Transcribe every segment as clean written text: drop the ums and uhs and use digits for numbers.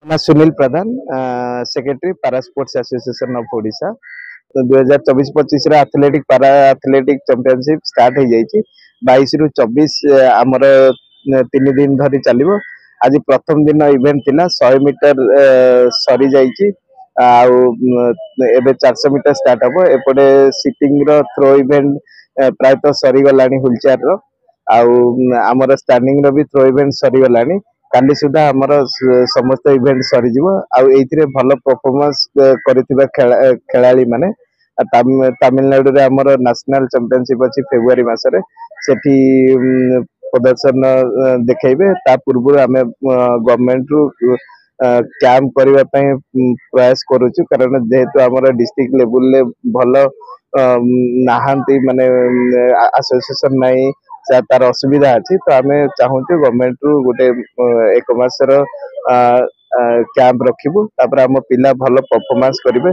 ना सुनील प्रधान सेक्रेटरी पारा sports association of Odisha. तो 2024-25 एथलेटिक पारा एथलेटिक चैंपियनशिप स्टार्ट हो जाइए 22 रु 24 आमर 3 दिन धरी चलो। आज प्रथम दिन इवेंट थिला 100 मीटर सरी जाइए एबे 400 मीटर स्टार्ट हम एपटे सिटिंग रो थ्रो इवेंट प्रायतः सरी गलानी व्हील चेयर रो आमर स्टैंडिंग रो भी थ्रो इवेंट सरी गलानी। काली सुधा आमर समस्त इवेंट सरी जीवो भल परफॉर्मेंस करथिबा खेलाड़ी माने तमिलनाडु रे आमर नेशनल चैंपियनशिप अछि फेब्रुआरी मासरे सेठी प्रदर्शन देखेबे। ता पूर्व आमे गवर्नमेंट रु कैंप करबा पई प्रयास करूछु कारण जेहेतु आमर डिस्ट्रिक्ट लेवल ले भल नाहांती माने एसोसिएशन नाही तार असुविधा अच्छी। तो आम चाहूँ गवर्नमेंट रु गोटे एक मासर कैंप रखिबू आम पिला भल परफॉर्मेंस करेंगे।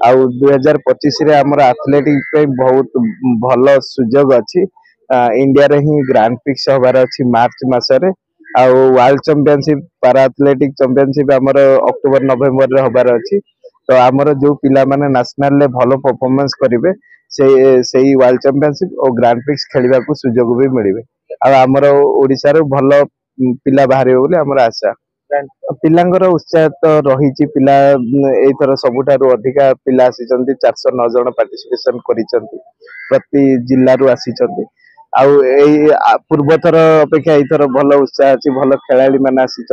आउ 2025 रे आमर एथलेटिक बहुत भल सुजोग अच्छी। इंडिया रे ही ग्रांड पिक्स हबार अच्छी मार्च मासरे आउ वर्ल्ड चैंपियनशिप पारा एथलेटिक चैंपियनशिप आमर अक्टोबर नवेम्बर रे हबार अच्छी। तो आमर जो पिला माने नेशनल ले भल परफॉर्मेंस करेंगे से वर्ल्ड चैंपियनशिप और ग्रांड पिक्स खेलने को सुजोग भी मिले। आमर ओडिशा रो भल पिला बाहर बोली आमर आशा। पिलांगर उत्साह तो रही पिला एथर सबुठारु अधिका पिला आसी 409 जन पार्टिसिपेशन करिसंती प्रति जिल्ला रु आसी। पूर्वथर अपेक्षा एथर भल उत्साह अच्छी भल खेलाड़ी मैंने आसी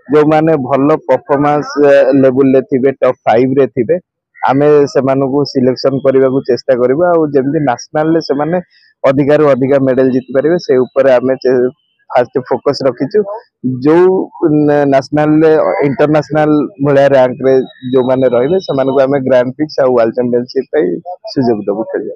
जो माने भल परफॉर्मेंस लेवल थे टॉप 5 रे थे आमे से सिलेक्शन करने को चेष्टा करबा जमी नेशनल से माने अधिकार अधिका मेडल जीति पारे से ऊपर आमे फास्ट फोकस रखीचु। जो नेशनल इंटरनेशनल भाया रैंक रे जो माने रहिबे से माने आमे ग्रैंड पिक्स आ वर्ल्ड चैंपियनशिप सुजोग दबु खेलिया।